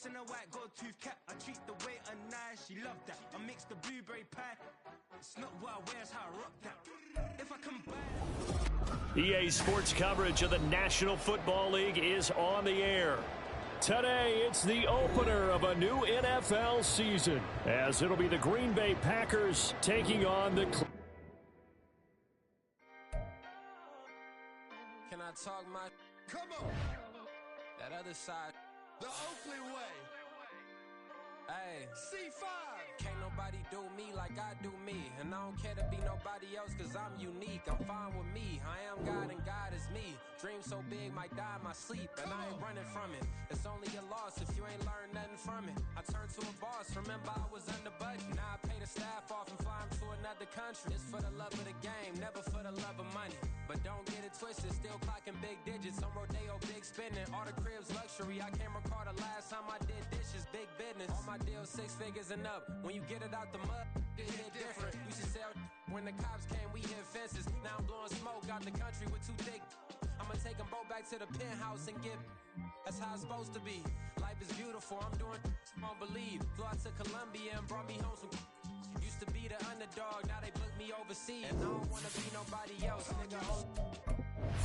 face and a white gold tooth cap. I treat the waiter nice, she loved that. I mix the blueberry pie. It's not what I wear, it's how I rock that. If I combine EA Sports coverage of the National Football League is on the air. Today, it's the opener of a new NFL season, as it'll be the Green Bay Packers taking on the... Can I talk my... Come on! That other side. The Oakland way. Hey. C5. Can't nobody do me like I do me. And I don't care to be nobody else cause I'm unique. I'm fine with me. I am God and God is me. Dream so big might die in my sleep. And I ain't running from it. It's only a loss if you ain't learned nothing from it. I turned to a boss. Remember I was under budget. Now I pay the staff off and fly them to another country. It's for the love of the game, never for the love of money. But don't get it twisted, still clocking big digits. On Rodeo, big spending. All the cribs luxury. I can't recall the last time I did dishes. Big business. All my deals 6 figures and up. When you get it out the mud, it hit different. Used to sell when the cops came, we hit fences. Now I'm blowing smoke out the country with 2 thick. I'ma take them both back to the penthouse and get. That's how it's supposed to be. Life is beautiful. I'm doing won't believe. Flew out to Colombia and brought me home some. Used to be the underdog, now they book me overseas. And I don't wanna be nobody else, nigga.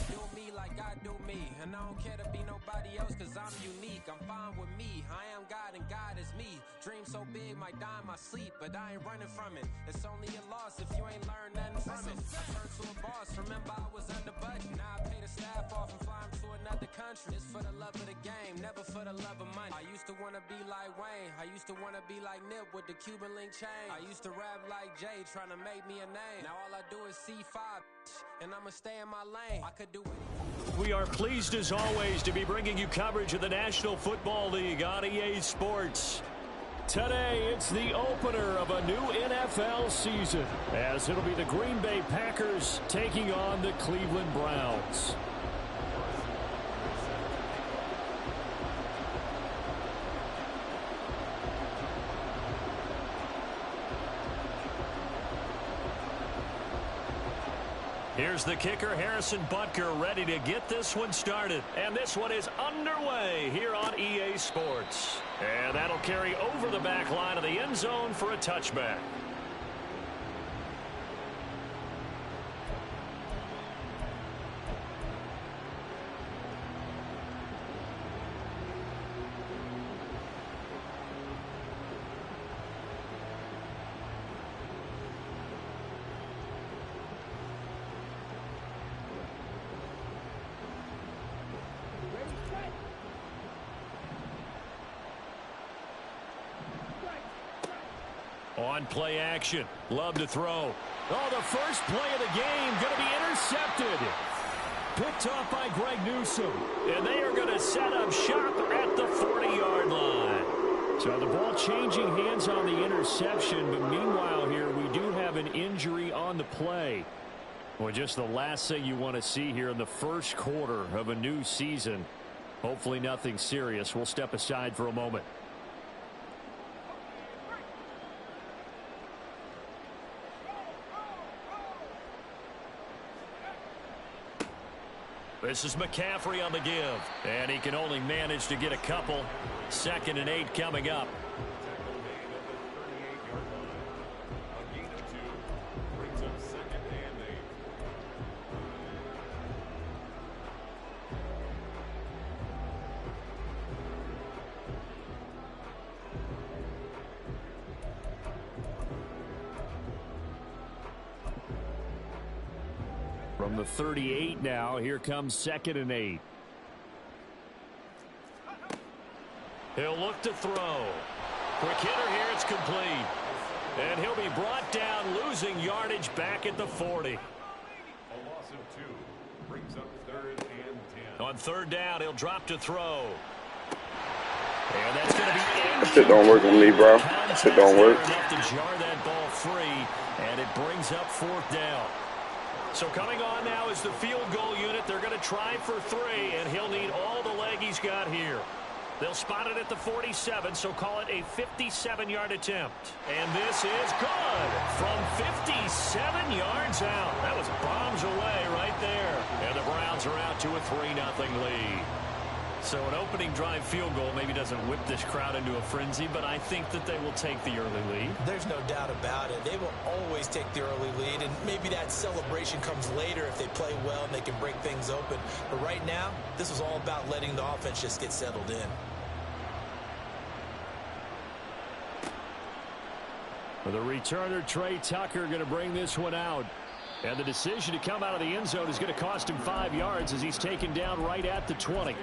Do me like I do me. And I don't care to be nobody else cause I'm unique. I'm fine with me. I am God and God is me. Dream so big might die in my sleep, but I ain't running from it. It's only a loss if you ain't learned nothing from it. I turned to a boss, remember I was under budget. Now I pay the staff off and fly them to another country. It's for the love of the game, never for the love of money. I used to wanna be like Wayne. I used to wanna be like Nip with the Cuban link chain. I used to rap like Jay, trying to make me a name. Now all I do is C5, and I'ma stay in my lane. I could do anything. We are pleased as always to be bringing you coverage of the National Football League on EA Sports. Today, it's the opener of a new NFL season, as it'll be the Green Bay Packers taking on the Cleveland Browns. Here's the kicker, Harrison Butker, ready to get this one started. And this one is underway here on EA Sports. And that'll carry over the back line of the end zone for a touchback. On play action. Love to throw. Oh, the first play of the game going to be intercepted. Picked off by Greg Newsome. And they are going to set up shop at the 40-yard line. So the ball changing hands on the interception. But meanwhile here, we do have an injury on the play. Well, just the last thing you want to see here in the first quarter of a new season. Hopefully nothing serious. We'll step aside for a moment. This is McCaffrey on the give, and he can only manage to get a couple. 2nd and 8 coming up. From the 38 now, here comes 2nd and 8. He'll look to throw. Quick hitter here, it's complete. And he'll be brought down, losing yardage back at the 40. A loss of 2 brings up 3rd and 10. On 3rd down, he'll drop to throw. And that's going to be Shit don't work on me, bro. Shit don't work. Enough to jar that ball free, and it brings up 4th down. So coming on now is the field goal unit. They're going to try for 3, and he'll need all the leg he's got here. They'll spot it at the 47, so call it a 57-yard attempt. And this is good from 57 yards out. That was bombs away right there. And the Browns are out to a 3-0 lead. So an opening drive field goal maybe doesn't whip this crowd into a frenzy, but I think that they will take the early lead. There's no doubt about it. They will always take the early lead, and maybe that celebration comes later if they play well and they can break things open. But right now, this is all about letting the offense just get settled in. The returner, Trey Tucker, going to bring this one out. And the decision to come out of the end zone is going to cost him 5 yards as he's taken down right at the 20.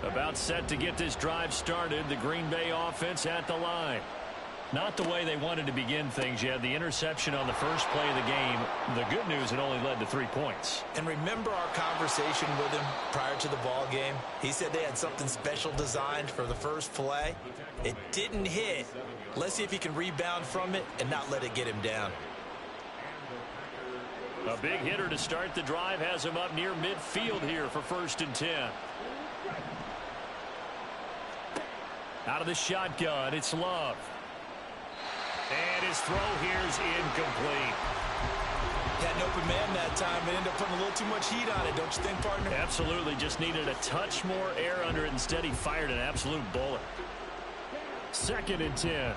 About set to get this drive started. The Green Bay offense at the line. Not the way they wanted to begin things. You had the interception on the first play of the game. The good news, it only led to 3 points. And remember our conversation with him prior to the ball game? He said they had something special designed for the first play. It didn't hit. Let's see if he can rebound from it and not let it get him down. A big hitter to start the drive has him up near midfield here for 1st and 10. Out of the shotgun, it's Love. And his throw here is incomplete. Had an open man that time, but ended up putting a little too much heat on it, don't you think, partner? Absolutely. Just needed a touch more air under it. Instead, he fired an absolute bullet. 2nd and 10.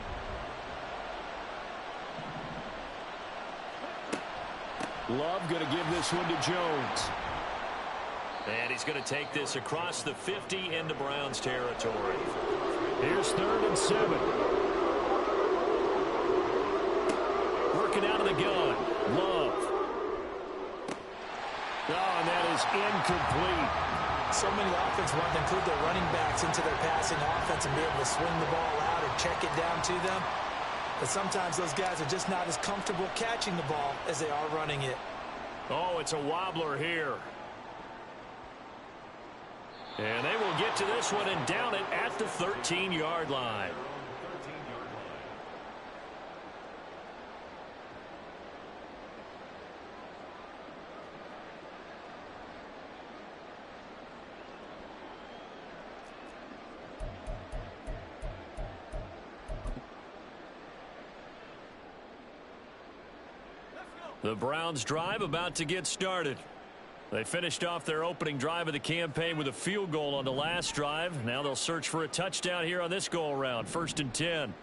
Love going to give this one to Jones. And he's going to take this across the 50 into Browns territory. Here's 3rd and 7. Working out of the gun. Love. Oh, and that is incomplete. So many offenses want to include their running backs into their passing offense and be able to swing the ball out or check it down to them. But sometimes those guys are just not as comfortable catching the ball as they are running it. Oh, it's a wobbler here. And they will get to this one and down it at the 13-yard line. The Browns drive about to get started. They finished off their opening drive of the campaign with a field goal on the last drive. Now they'll search for a touchdown here on this go-around. 1st and 10.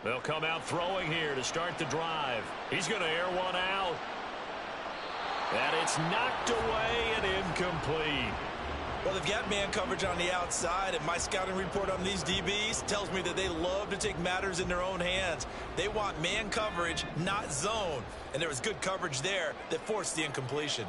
They'll come out throwing here to start the drive. He's going to air one out. And it's knocked away and incomplete. Well, they've got man coverage on the outside, and my scouting report on these DBs tells me that they love to take matters in their own hands. They want man coverage, not zone. And there was good coverage there that forced the incompletion.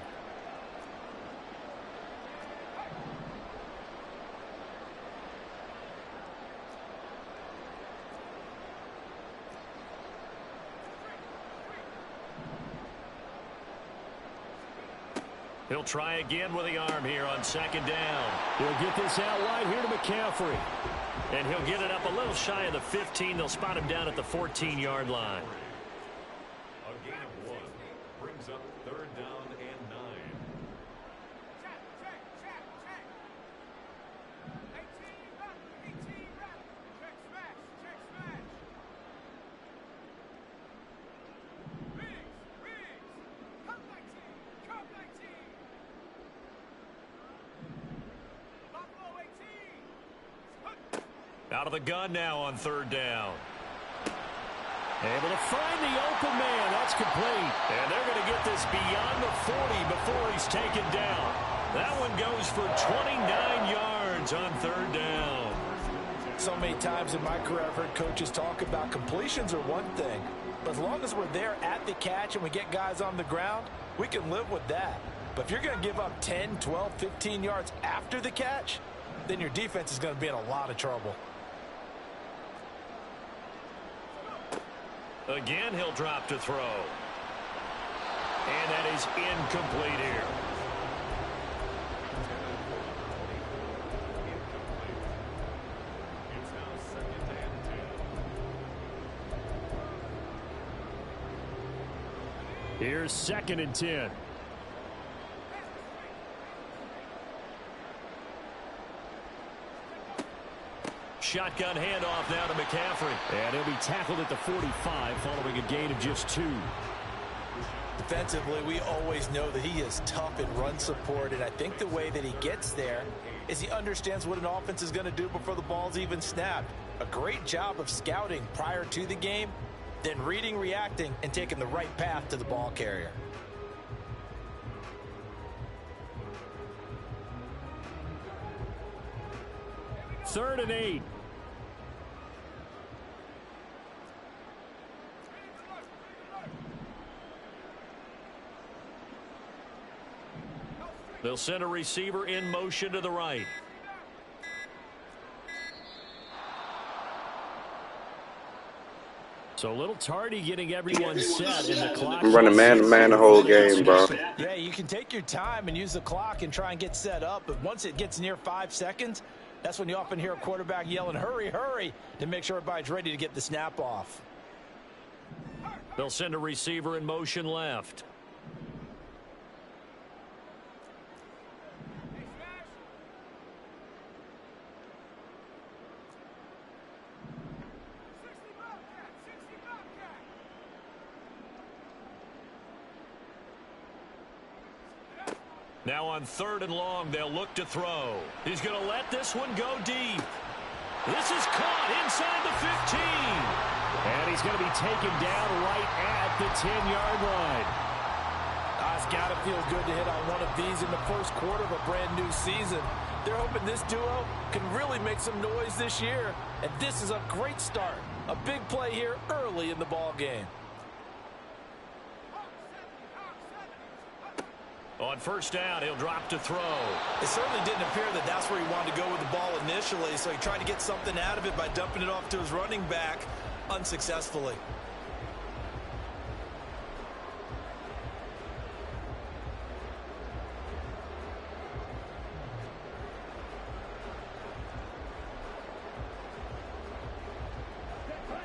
He'll try again with the arm here on 2nd down. He'll get this out wide here to McCaffrey. And he'll get it up a little shy of the 15. They'll spot him down at the 14-yard line. A gain of 1 brings up 3rd down and 9. Out of the gun now on 3rd down. Able to find the open man. That's complete. And they're going to get this beyond the 40 before he's taken down. That one goes for 29 yards on 3rd down. So many times in my career I've heard coaches talk about completions are one thing. But as long as we're there at the catch and we get guys on the ground, we can live with that. But if you're going to give up 10, 12, 15 yards after the catch, then your defense is going to be in a lot of trouble. Again, he'll drop to throw. And that is incomplete here. It's now 2nd and 10. Here's 2nd and 10. shotgun handoff now to McCaffrey. And he'll be tackled at the 45 following a gain of just 2. Defensively, we always know that he is tough in run support, and I think the way that he gets there is he understands what an offense is going to do before the ball's even snapped. A great job of scouting prior to the game, then reading, reacting, and taking the right path to the ball carrier. Third and 8. They'll send a receiver in motion to the right. So a little tardy getting everyone set in the clock. I'm running man-to-man the whole game, bro. Yeah, you can take your time and use the clock and try and get set up, but once it gets near 5 seconds, that's when you often hear a quarterback yelling, hurry, hurry, to make sure everybody's ready to get the snap off. They'll send a receiver in motion left. Now on 3rd and long, they'll look to throw. He's going to let this one go deep. This is caught inside the 15. And he's going to be taken down right at the 10-yard line. It's got to feel good to hit on one of these in the first quarter of a brand new season. They're hoping this duo can really make some noise this year. And this is a great start. A big play here early in the ball game. On 1st down, he'll drop to throw. It certainly didn't appear that that's where he wanted to go with the ball initially, so he tried to get something out of it by dumping it off to his running back unsuccessfully.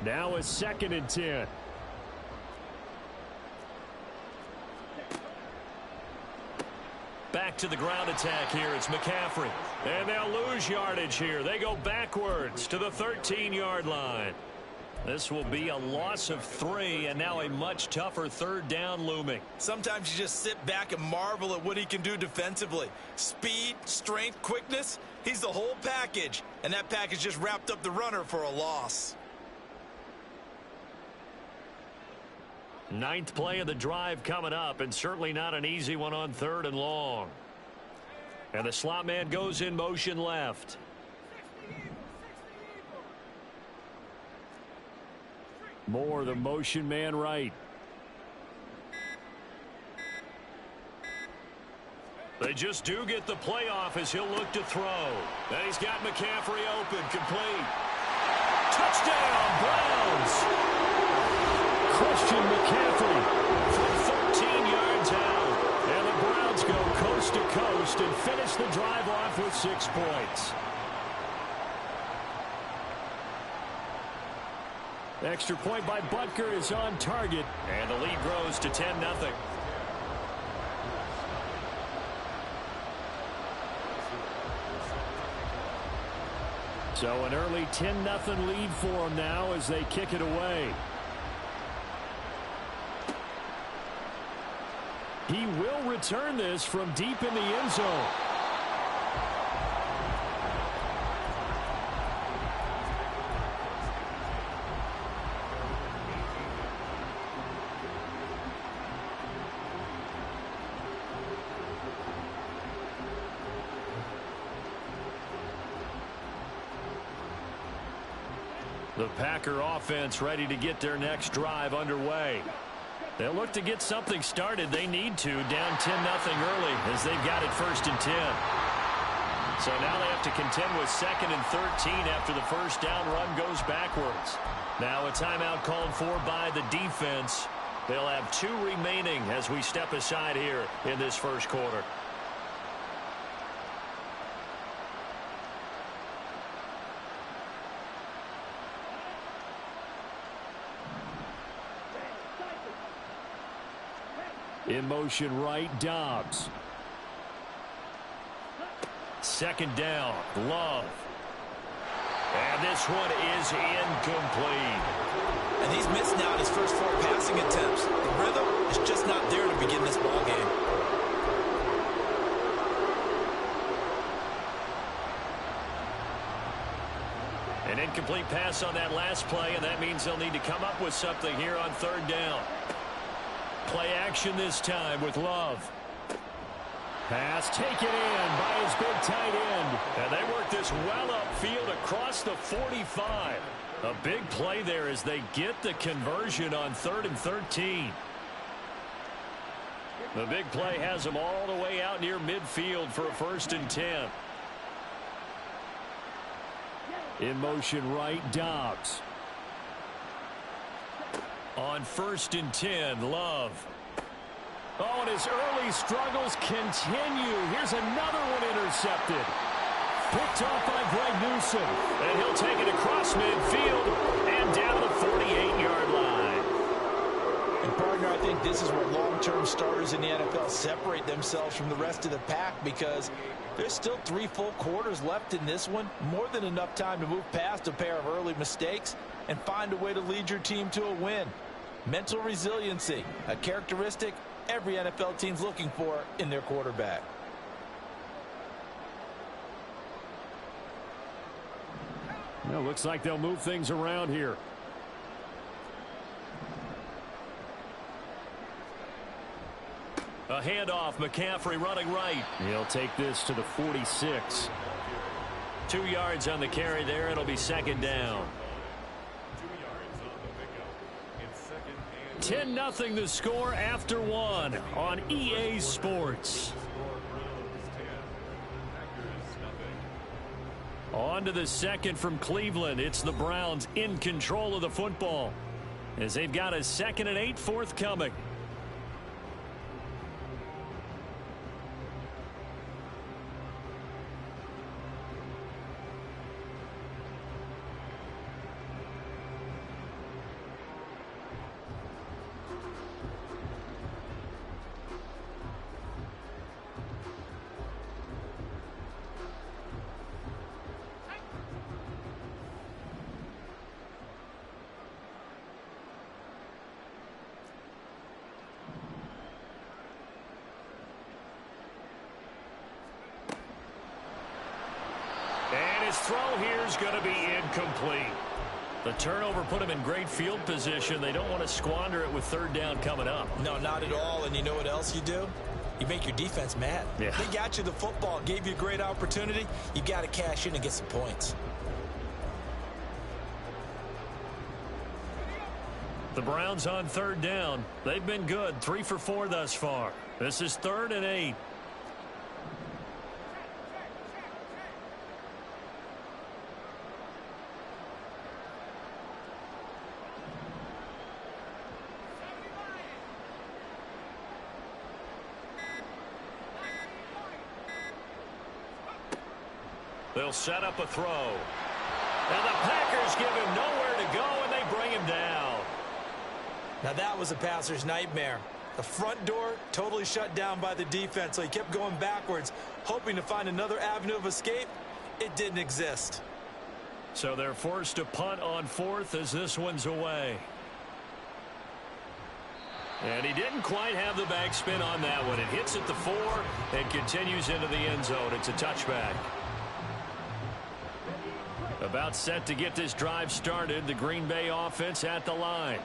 Now a 2nd and 10. Back to the ground attack here. It's McCaffrey. And they'll lose yardage here. They go backwards to the 13-yard line. This will be a loss of 3, and now a much tougher 3rd down looming. Sometimes you just sit back and marvel at what he can do defensively. Speed, strength, quickness, he's the whole package. And that package just wrapped up the runner for a loss. 9th play of the drive coming up, and certainly not an easy one on 3rd and long. And the slot man goes in motion left. Moore, the motion man right. They just do get the playoff as he'll look to throw. And he's got McCaffrey open, complete. Touchdown, Browns! Christian McCaffrey from 13 yards out. And the Browns go coast to coast and finish the drive off with 6 points. Extra point by Butker is on target. And the lead grows to 10-0. So an early 10-0 lead for them now as they kick it away. He will return this from deep in the end zone. The Packer offense ready to get their next drive underway. They'll look to get something started. They need to, down 10-0 early as they've got it 1st and 10. So now they have to contend with 2nd and 13 after the 1st down run goes backwards. Now a timeout called for by the defense. They'll have 2 remaining as we step aside here in this 1st quarter. In motion right, Dobbs. 2nd down, Love. And this one is incomplete. And he's missed now his first 4 passing attempts. The rhythm is just not there to begin this ball game. An incomplete pass on that last play, and that means they'll need to come up with something here on 3rd down. Play action this time with Love. Pass taken in by his big tight end. And they work this well upfield across the 45. A big play there as they get the conversion on 3rd and 13. The big play has them all the way out near midfield for a 1st and 10. In motion right, Dobbs. On 1st and 10, Love. Oh, and his early struggles continue. Here's another one intercepted. Picked off by Greg Newsome. And he'll take it across midfield and down the 48-yard line. And, partner, I think this is where long-term starters in the NFL separate themselves from the rest of the pack, because there's still 3 full quarters left in this one. More than enough time to move past a pair of early mistakes and find a way to lead your team to a win. Mental resiliency, a characteristic every NFL team's looking for in their quarterback. Well, looks like they'll move things around here. A handoff, McCaffrey running right. He'll take this to the 46. 2 yards on the carry there. It'll be 2nd down. 10-0 the score after 1 on EA Sports. On to the 2nd from Cleveland. It's the Browns in control of the football as they've got a 2nd and 8 forthcoming. And his throw here is going to be incomplete. The turnover put him in great field position. They don't want to squander it with 3rd down coming up. No, not at all. And you know what else you do? You make your defense mad. Yeah. They got you the football, gave you a great opportunity. You got to cash in and get some points. The Browns on 3rd down. They've been good, 3 for 4 thus far. This is 3rd and 8. They'll set up a throw. And the Packers give him nowhere to go, and they bring him down. Now that was a passer's nightmare. The front door totally shut down by the defense, so he kept going backwards, hoping to find another avenue of escape. It didn't exist. So they're forced to punt on 4th as this one's away. And he didn't quite have the backspin on that one. It hits at the 4 and continues into the end zone. It's a touchback. About set to get this drive started. The Green Bay offense at the line.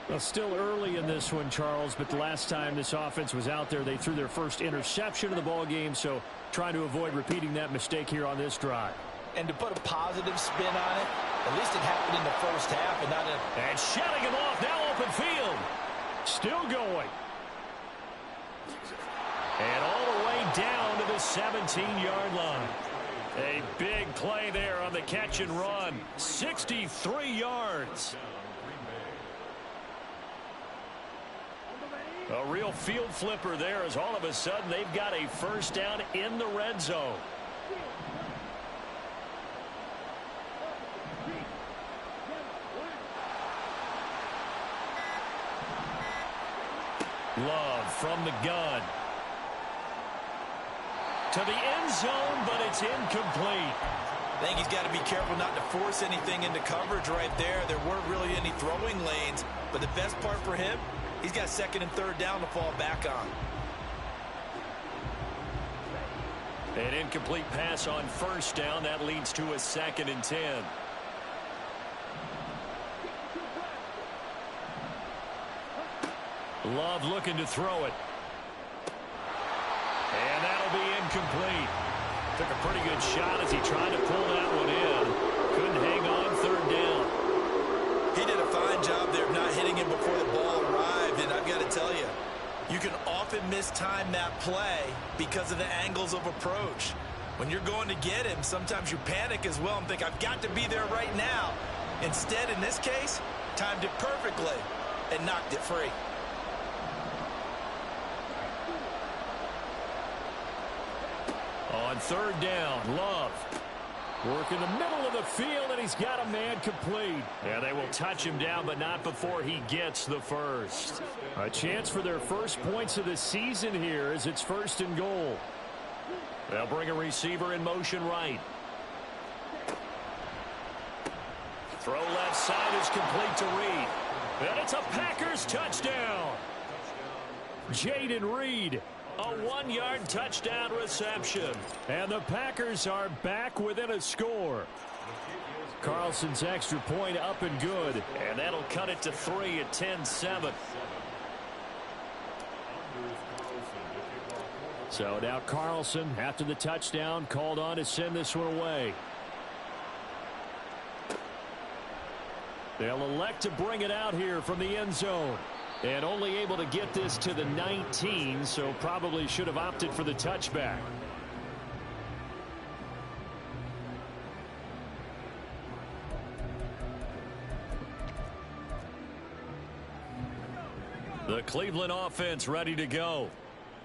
Well, still early in this one, Charles, but the last time this offense was out there, they threw their first interception of the ball game, so trying to avoid repeating that mistake here on this drive. And to put a positive spin on it, at least it happened in the first half and not in... And shutting him off, now open field. Still going. And all the way down to the 17-yard line. A big play there on the catch and run. 63 yards. A real field flipper there as all of a sudden they've got a 1st down in the red zone. Love from the gun. To the end zone, but it's incomplete. I think he's got to be careful not to force anything into coverage right there. There weren't really any throwing lanes, but the best part for him, he's got second and third down to fall back on. An incomplete pass on first down. That leads to a 2nd and 10. Love looking to throw it. And that'll be incomplete. Took a pretty good shot as he tried to pull that one in. Couldn't hang on 3rd down. He did a fine job there of not hitting him before the ball arrived, and I've got to tell you, you can often mistime that play because of the angles of approach. When you're going to get him, sometimes you panic as well and think, I've got to be there right now. Instead, in this case, timed it perfectly and knocked it free. On 3rd down, Love. Work in the middle of the field, and he's got a man complete. Yeah, they will touch him down, but not before he gets the first. A chance for their first points of the season here as it's 1st and goal. They'll bring a receiver in motion right. Throw left side is complete to Reed. And it's a Packers touchdown. Jaden Reed. A 1-yard touchdown reception. And the Packers are back within a score. Carlson's extra point up and good. And that'll cut it to 3 at 10-7. So now Carlson, after the touchdown, called on to send this one away. They'll elect to bring it out here from the end zone. And only able to get this to the 19, so probably should have opted for the touchback. The Cleveland offense ready to go.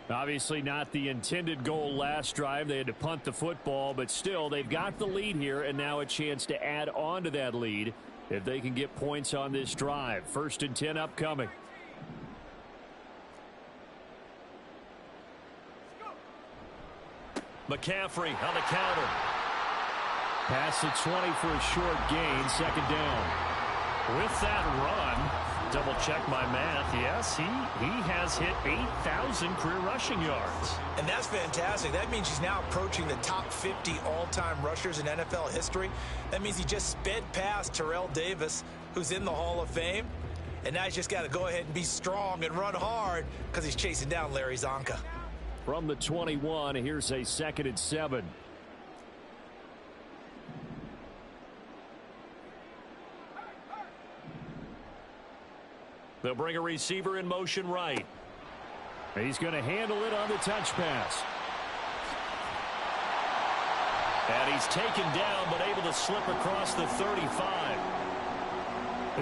Obviously not the intended goal last drive. They had to punt the football, but still they've got the lead here and now a chance to add on to that lead if they can get points on this drive. 1st and 10 upcoming. McCaffrey on the counter. Past the 20 for a short gain, 2nd down. With that run, double check my math. Yes, he has hit 8,000 career rushing yards. And that's fantastic. That means he's now approaching the top 50 all-time rushers in NFL history. That means he just sped past Terrell Davis, who's in the Hall of Fame. And now he's just got to go ahead and be strong and run hard because he's chasing down Larry Zonka. From the 21, here's a 2nd and 7. They'll bring a receiver in motion right. He's going to handle it on the touch pass. And he's taken down, but able to slip across the 35.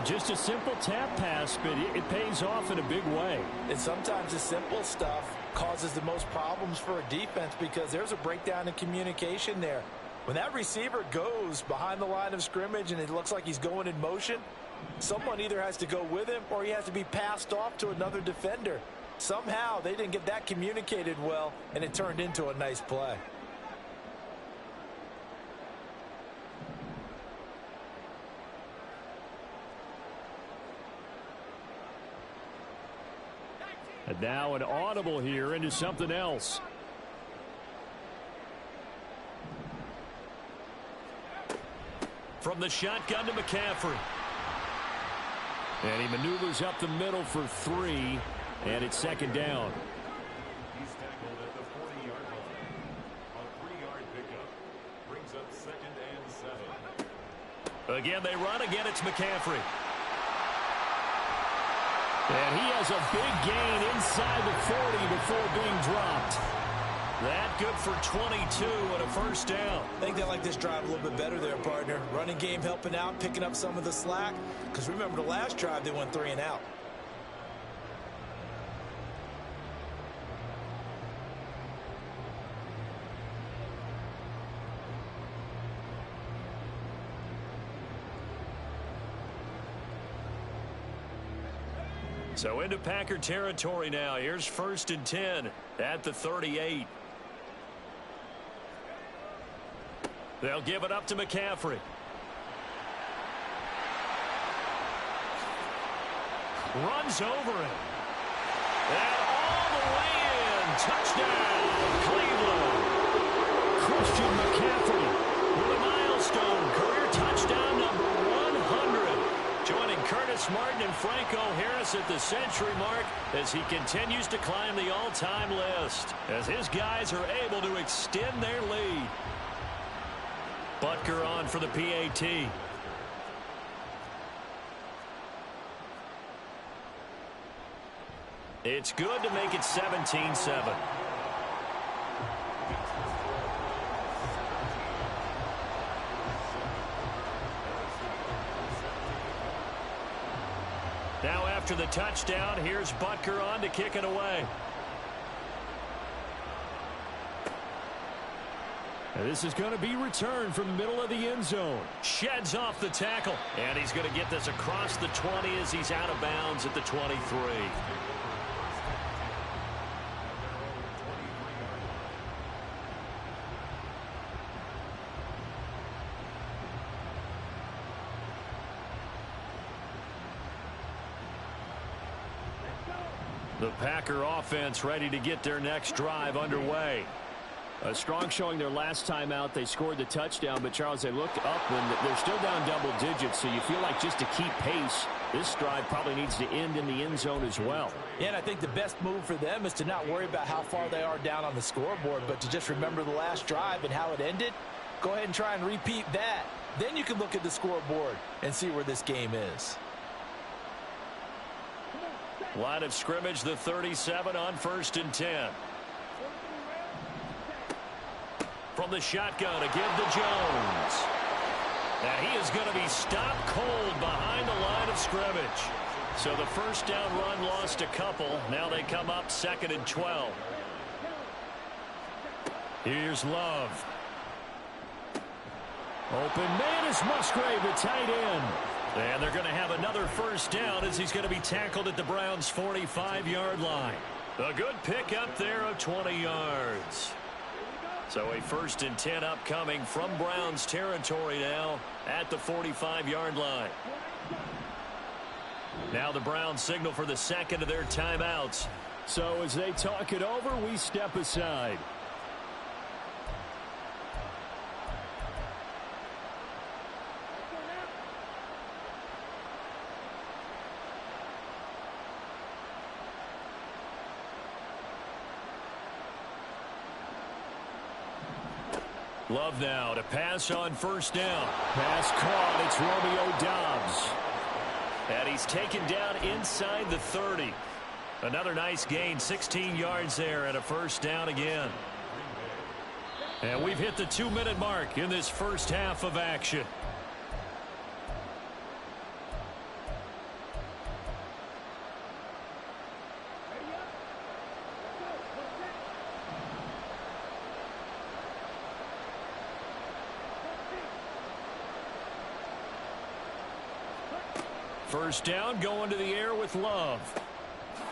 Just a simple tap pass, but it pays off in a big way. And sometimes the simple stuff causes the most problems for a defense because there's a breakdown in communication there. When that receiver goes behind the line of scrimmage and it looks like he's going in motion, someone either has to go with him or he has to be passed off to another defender. Somehow they didn't get that communicated well, and it turned into a nice play. And now an audible here into something else. From the shotgun to McCaffrey. And he maneuvers up the middle for 3, and it's 2nd down. He's tackled at the 40-yard line. A 3-yard pickup brings up 2nd and 7. Again, they run. Again, it's McCaffrey. And he has a big gain inside the 40 before being dropped. That good for 22 and a 1st down. I think they like this drive a little bit better there, partner. Running game helping out, picking up some of the slack. Because remember, the last drive, they went 3 and out. So into Packer territory now. Here's 1st and 10 at the 38. They'll give it up to McCaffrey. Runs over it. And all the way in. Touchdown, Cleveland. Christian McCaffrey with a milestone career touchdown number 100. Joining Curtis Martin and Franco Harris at the century mark as he continues to climb the all-time list. As his guys are able to extend their lead. Butker on for the PAT. It's good to make it 17-7. Now after the touchdown, here's Butker on to kick it away. And this is going to be returned from the middle of the end zone. Sheds off the tackle. And he's going to get this across the 20 as he's out of bounds at the 23. The Packer offense ready to get their next drive underway. A strong showing their last time out. They scored the touchdown, but Charles, they looked up and they're still down double digits, so you feel like just to keep pace, this drive probably needs to end in the end zone as well. Yeah, and I think the best move for them is to not worry about how far they are down on the scoreboard, but to just remember the last drive and how it ended. Go ahead and try and repeat that. Then you can look at the scoreboard and see where this game is. Line of scrimmage, the 37 on 1st and 10. From the shotgun to give to Jones. And he is going to be stopped cold behind the line of scrimmage. So the first down run lost a couple. Now they come up 2nd and 12. Here's Love. Open man is Musgrave, the tight end. And they're going to have another first down as he's going to be tackled at the Browns' 45-yard line. A good pick up there of 20 yards. So a 1st and 10 upcoming from Browns territory now at the 45-yard line. Now the Browns signal for the second of their timeouts. So as they talk it over, we step aside. Love now to pass on first down. Pass caught. It's Romeo Doubs. And he's taken down inside the 30. Another nice gain, 16 yards there, and a first down again. And we've hit the 2-minute mark in this first half of action. First down, going to the air with Love.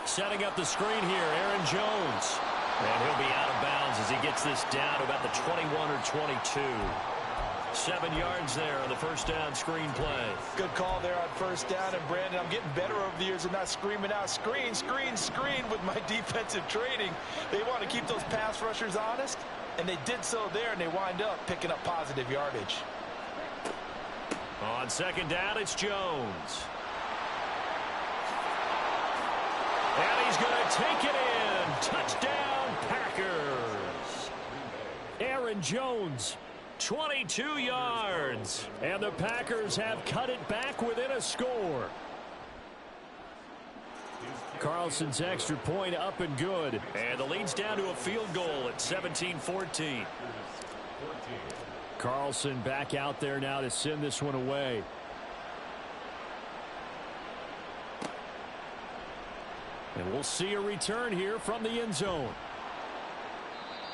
Setting up the screen here, Aaron Jones. And he'll be out of bounds as he gets this down to about the 21 or 22. 7 yards there on the first down screen play. Good call there on first down. And, Brandon, I'm getting better over the years and not screaming out, screen, screen, screen with my defensive training. They want to keep those pass rushers honest, and they did so there, and they wind up picking up positive yardage. On second down, it's Jones. And he's going to take it in. Touchdown, Packers. Aaron Jones, 22 yards. and the Packers have cut it back within a score. Carlson's extra point up and good. And the lead's down to a field goal at 17-14. Carlson back out there now to send this one away. And we'll see a return here from the end zone.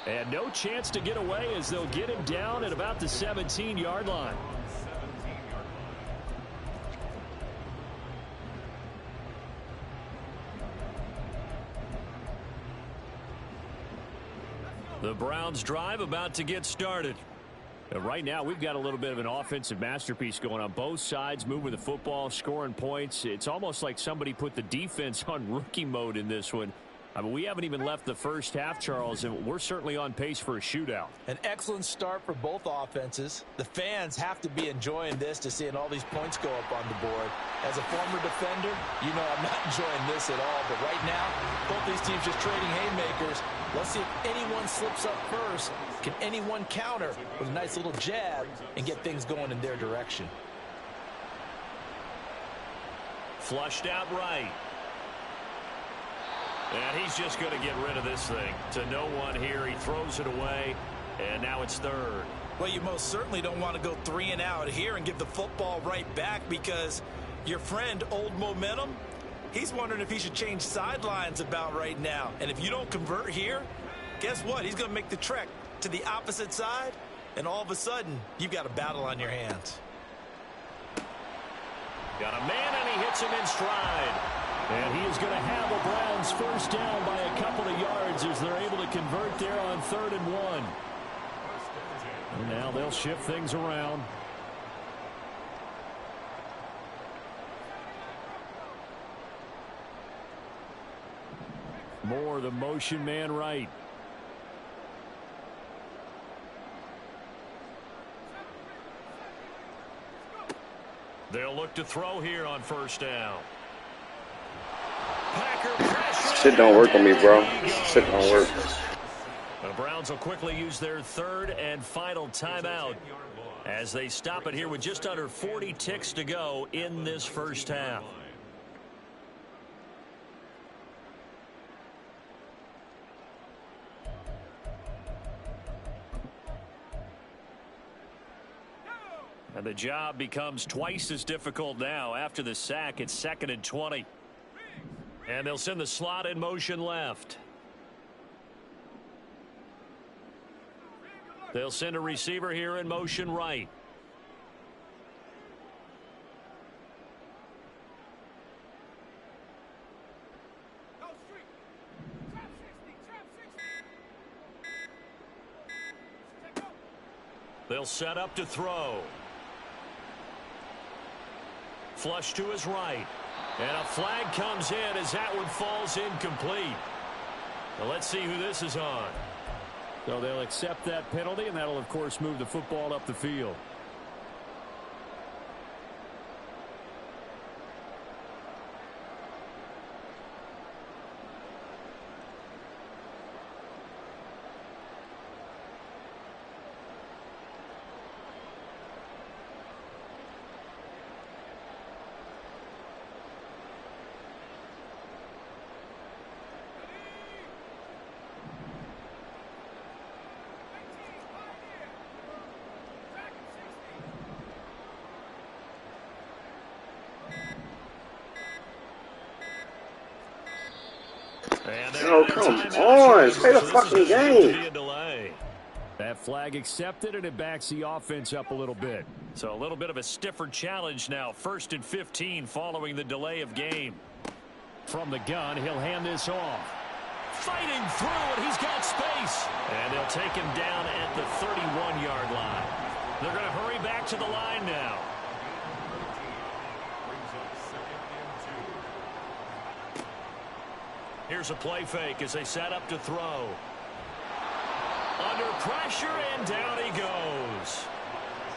And no chance to get away as they'll get him down at about the 17-yard line. The Browns drive about to get started. Right now, we've got a little bit of an offensive masterpiece going on both sides, moving the football, scoring points. It's almost like somebody put the defense on rookie mode in this one. I mean, we haven't even left the first half, Charles, and we're certainly on pace for a shootout. An excellent start for both offenses. The fans have to be enjoying this to seeing all these points go up on the board. As a former defender, you know I'm not enjoying this at all. But right now, both these teams just trading haymakers. Let's see if anyone slips up first. Can anyone counter with a nice little jab and get things going in their direction? Flushed out right. And he's just going to get rid of this thing. To no one here. He throws it away, and now it's third. Well, you most certainly don't want to go 3 and out here and give the football right back because your friend, Old Momentum, he's wondering if he should change sidelines about right now. And if you don't convert here, guess what? He's going to make the trek to the opposite side, and all of a sudden, you've got a battle on your hands. Got a man, and he hits him in stride. And he is going to have the Browns first down by a couple of yards as they're able to convert there on 3rd and 1. And now they'll shift things around. More the motion man right. They'll look to throw here on first down. Shit don't work on me, bro. Shit don't work. The Browns will quickly use their 3rd and final timeout as they stop it here with just under 40 ticks to go in this first half. And the job becomes twice as difficult now after the sack. It's 2nd and 20. And they'll send the slot in motion left. They'll send a receiver here in motion right. They'll set up to throw. Flush to his right. And a flag comes in as that one falls incomplete. Well, let's see who this is on. So they'll accept that penalty, and that'll, of course, move the football up the field. Oh, come on. Play the fucking game. That flag accepted, and it backs the offense up a little bit. So a little bit of a stiffer challenge now. 1st and 15 following the delay of game. From the gun, he'll hand this off. Fighting through, and he's got space. And they'll take him down at the 31-yard line. They're going to hurry back to the line now. Here's a play fake as they set up to throw. Under pressure, and down he goes.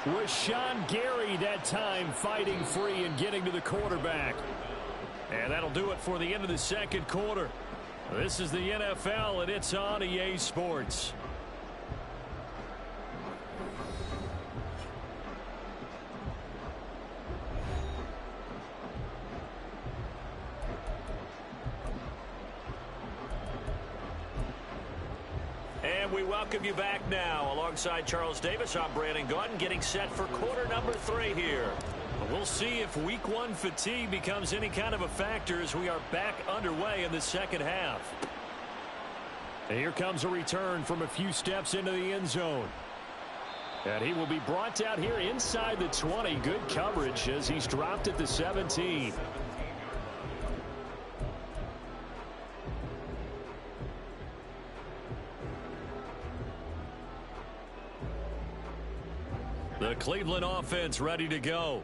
Rashawn Gary that time fighting free and getting to the quarterback. And that'll do it for the end of the second quarter. This is the NFL, and it's on EA Sports. And we welcome you back now. Alongside Charles Davis, I'm Brandon Gaudin, getting set for quarter number 3 here. We'll see if week 1 fatigue becomes any kind of a factor as we are back underway in the second half. And here comes a return from a few steps into the end zone. And he will be brought down here inside the 20. Good coverage as he's dropped at the 17. The Cleveland offense ready to go.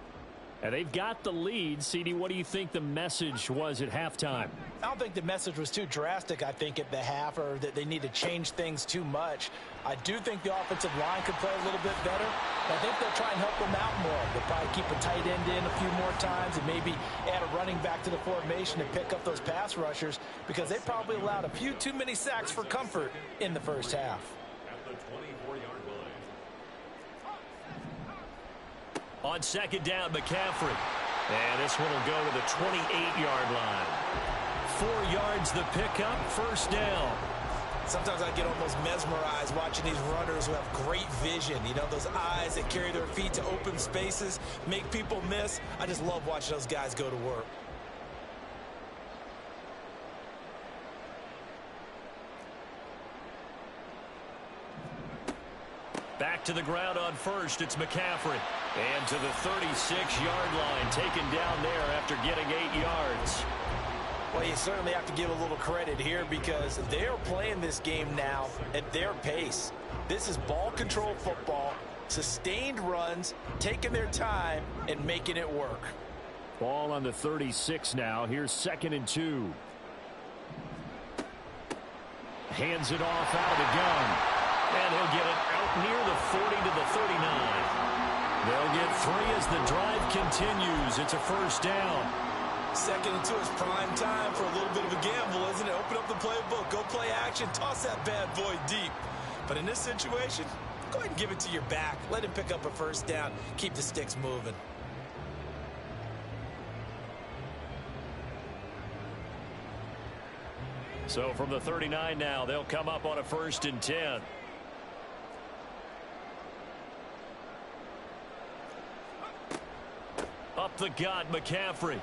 And they've got the lead. CD, what do you think the message was at halftime? I don't think the message was too drastic, I think, at the half, or that they need to change things too much. I do think the offensive line could play a little bit better. I think they'll try and help them out more. They'll probably keep a tight end in a few more times and maybe add a running back to the formation and pick up those pass rushers, because they probably allowed a few too many sacks for comfort in the first half. At the 24-yard line. On second down, McCaffrey. And this one will go to the 28-yard line. 4 yards the pickup, first down. Sometimes I get almost mesmerized watching these runners who have great vision. You know, those eyes that carry their feet to open spaces, make people miss. I just love watching those guys go to work. Back to the ground on first, it's McCaffrey. And to the 36-yard line, taken down there after getting 8 yards. Well, you certainly have to give a little credit here, because they're playing this game now at their pace. This is ball control football, sustained runs, taking their time, and making it work. Ball on the 36 now. Here's 2nd and 2. Hands it off out of the gun. And he'll get it out near the 40 to the 39. They'll get 3 as the drive continues. It's a first down. 2nd and 2 is prime time for a little bit of a gamble, isn't it? Open up the playbook, go play action, toss that bad boy deep. But in this situation, go ahead and give it to your back. Let him pick up a first down. Keep the sticks moving. So from the 39 now, they'll come up on a 1st and 10. Up the gut, McCaffrey.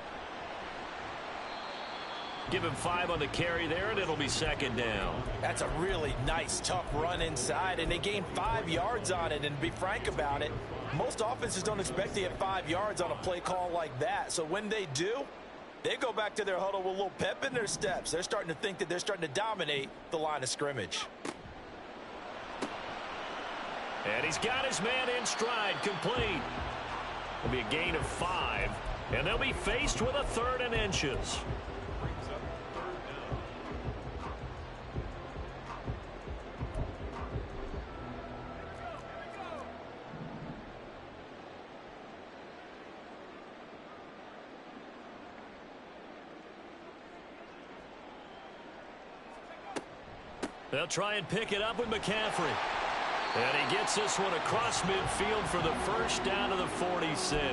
Give him 5 on the carry there, and it'll be 2nd down. That's a really nice, tough run inside, and they gained 5 yards on it. And to be frank about it, most offenses don't expect to get 5 yards on a play call like that. So when they do, they go back to their huddle with a little pep in their steps. They're starting to think that they're starting to dominate the line of scrimmage. And he's got his man in stride, complete. It'll be a gain of 5, and they'll be faced with a 3rd and inches. They'll try and pick it up with McCaffrey. And he gets this one across midfield for the first down to the 46.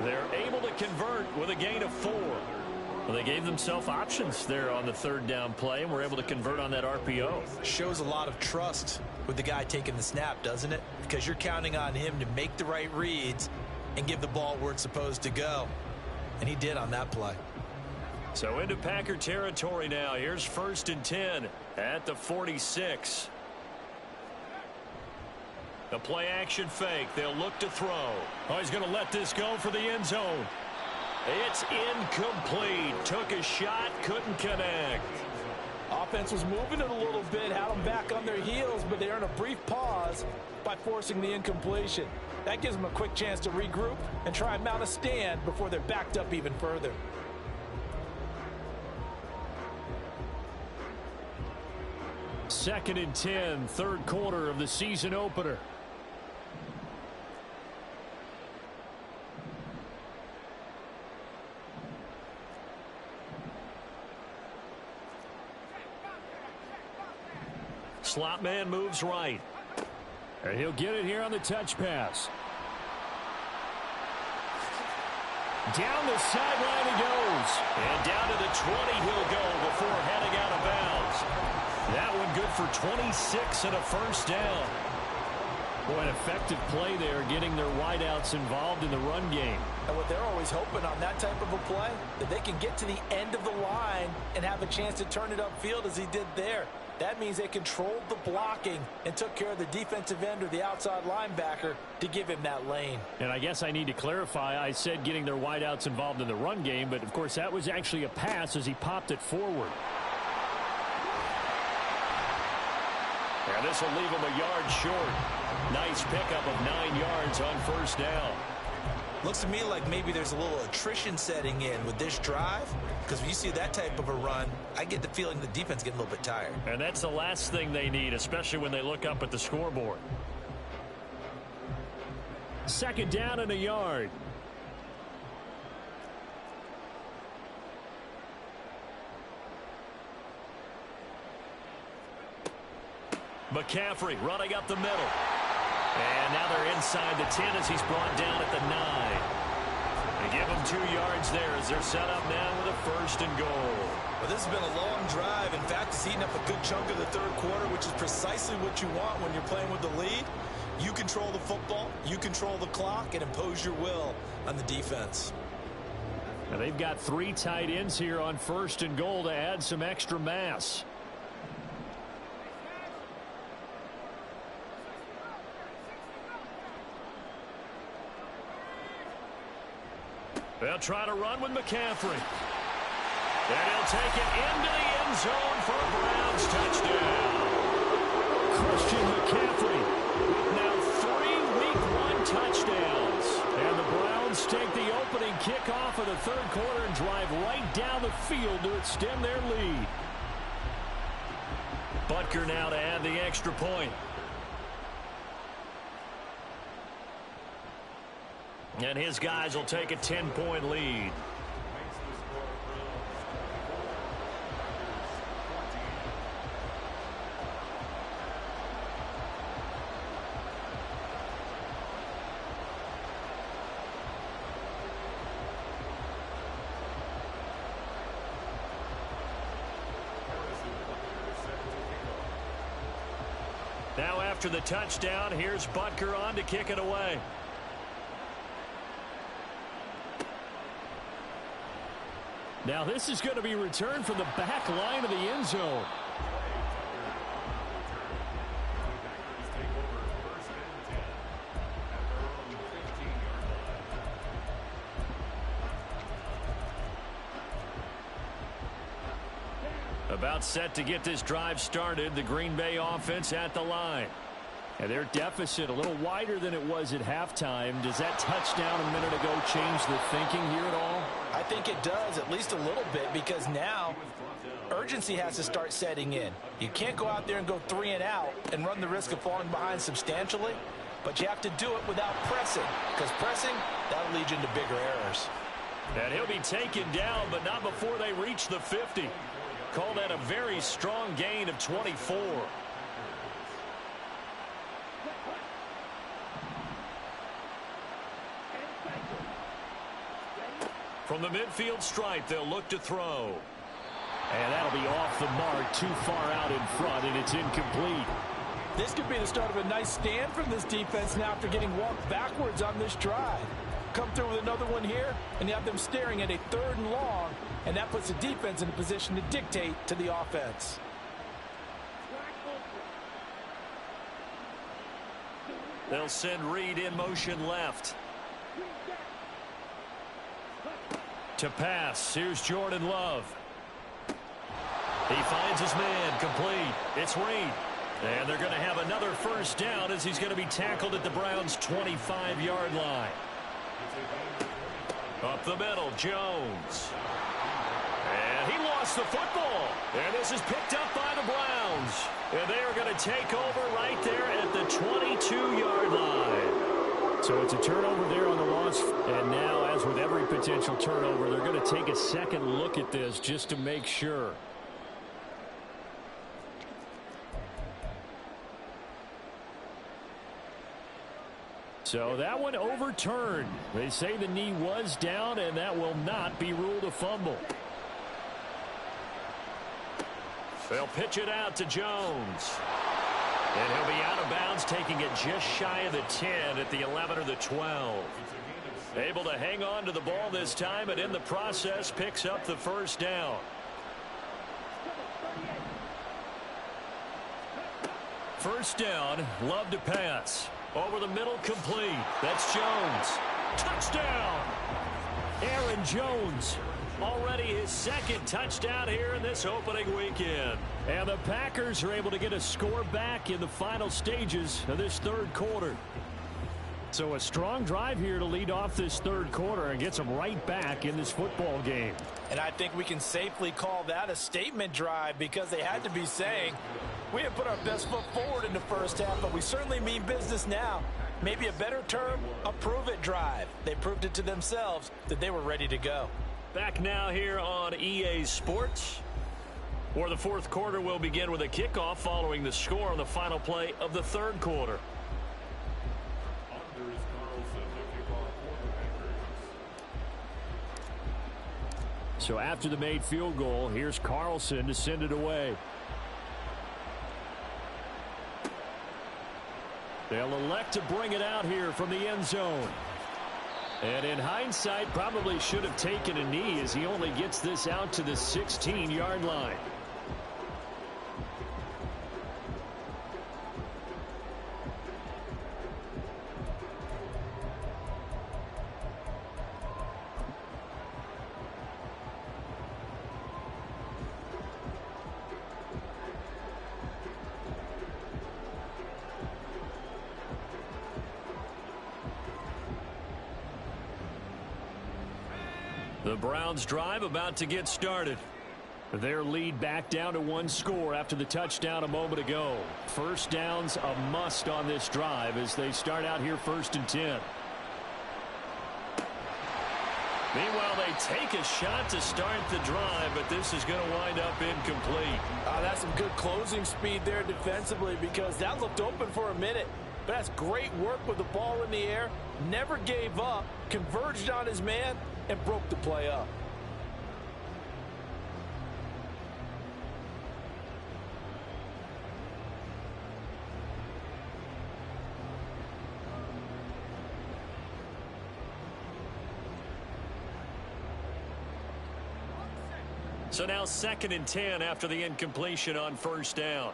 They're able to convert with a gain of 4. Well, they gave themselves options there on the 3rd down play, and were able to convert on that RPO. Shows a lot of trust with the guy taking the snap, doesn't it? Because you're counting on him to make the right reads and give the ball where it's supposed to go. And he did on that play. So into Packer territory now. Here's 1st and 10 at the 46. The play action fake. They'll look to throw. Oh, he's going to let this go for the end zone. It's incomplete. Took a shot, couldn't connect. Offense was moving it a little bit, had them back on their heels, but they earned a brief pause by forcing the incompletion. That gives them a quick chance to regroup and try and mount a stand before they're backed up even further. Second and 10, 3rd quarter of the season opener. Slot man moves right. And he'll get it here on the touch pass. Down the sideline he goes. And down to the 20 he'll go before heading out of bounds. That one good for 26 and a first down. Boy, an effective play there, getting their wideouts involved in the run game. And what they're always hoping on that type of a play, that they can get to the end of the line and have a chance to turn it upfield as he did there. That means they controlled the blocking and took care of the defensive end or the outside linebacker to give him that lane. And I guess I need to clarify, I said getting their wideouts involved in the run game, but of course that was actually a pass as he popped it forward. And this will leave him a yard short. Nice pickup of 9 yards on first down. Looks to me like maybe there's a little attrition setting in with this drive, because when you see that type of a run, I get the feeling the defense getting a little bit tired. And that's the last thing they need, especially when they look up at the scoreboard. 2nd down and a yard. McCaffrey running up the middle. And now they're inside the 10 as he's brought down at the 9. They give him 2 yards there as they're set up now with a 1st and goal. Well, this has been a long drive. In fact, it's eating up a good chunk of the 3rd quarter, which is precisely what you want when you're playing with the lead. You control the football, you control the clock, and impose your will on the defense. Now they've got 3 tight ends here on 1st and goal to add some extra mass. They'll try to run with McCaffrey. And he'll take it into the end zone for a Browns touchdown. Christian McCaffrey with now 3 Week 1 touchdowns. And the Browns take the opening kickoff of the 3rd quarter and drive right down the field to extend their lead. Butker now to add the extra point. And his guys will take a 10-point lead. Now after the touchdown, here's Butker on to kick it away. Now this is going to be returned from the back line of the end zone. About set to get this drive started, the Green Bay offense at the line. And their deficit a little wider than it was at halftime. Does that touchdown a minute ago change the thinking here at all? I think it does, at least a little bit, because now urgency has to start setting in. You can't go out there and go 3 and out and run the risk of falling behind substantially, but you have to do it without pressing, because pressing, that'll lead you into bigger errors. And he'll be taken down, but not before they reach the 50. Call that a very strong gain of 24. From the midfield stripe, they'll look to throw. And that'll be off the mark, too far out in front, and it's incomplete. This could be the start of a nice stand from this defense now after getting walked backwards on this drive. Come through with another one here, and you have them staring at a 3rd and long, and that puts the defense in a position to dictate to the offense. They'll send Reed in motion left. To pass, here's Jordan Love. He finds his man, complete. It's Reed. And they're going to have another 1st down as he's going to be tackled at the Browns' 25-yard line. Up the middle, Jones. And he lost the football. And this is picked up by the Browns. And they are going to take over right there at the 22-yard line. So it's a turnover there on the loss. And now, as with every potential turnover, they're going to take a second look at this just to make sure. So that one overturned. They say the knee was down, and that will not be ruled a fumble. They'll pitch it out to Jones. And he'll be out of bounds, taking it just shy of the 10 at the 11 or the 12. Able to hang on to the ball this time, and in the process picks up the 1st down. First down, Love to pass. Over the middle, complete. That's Jones. Touchdown! Aaron Jones Already his second touchdown here in this opening weekend. And the Packers are able to get a score back in the final stages of this third quarter. So a strong drive here to lead off this third quarter and gets them right back in this football game. And I think we can safely call that a statement drive because they had to be saying, we have put our best foot forward in the first half, but we certainly mean business now. Maybe a better term, a prove-it drive. They proved it to themselves that they were ready to go. Back now here on EA Sports, where the fourth quarter will begin with a kickoff following the score on the final play of the third quarter. Anders Carlson to kick off for the Packers. So after the made field goal, here's Carlson to send it away. They'll elect to bring it out here from the end zone. And in hindsight, probably should have taken a knee as he only gets this out to the 16-yard line. The Browns drive about to get started. Their lead back down to one score after the touchdown a moment ago. First down's a must on this drive as they start out here 1st and 10. Meanwhile, they take a shot to start the drive, but this is going to wind up incomplete. That's some good closing speed there defensively because that looked open for a minute. But that's great work with the ball in the air. Never gave up, converged on his man, and broke the play up. So now 2nd and 10 after the incompletion on first down.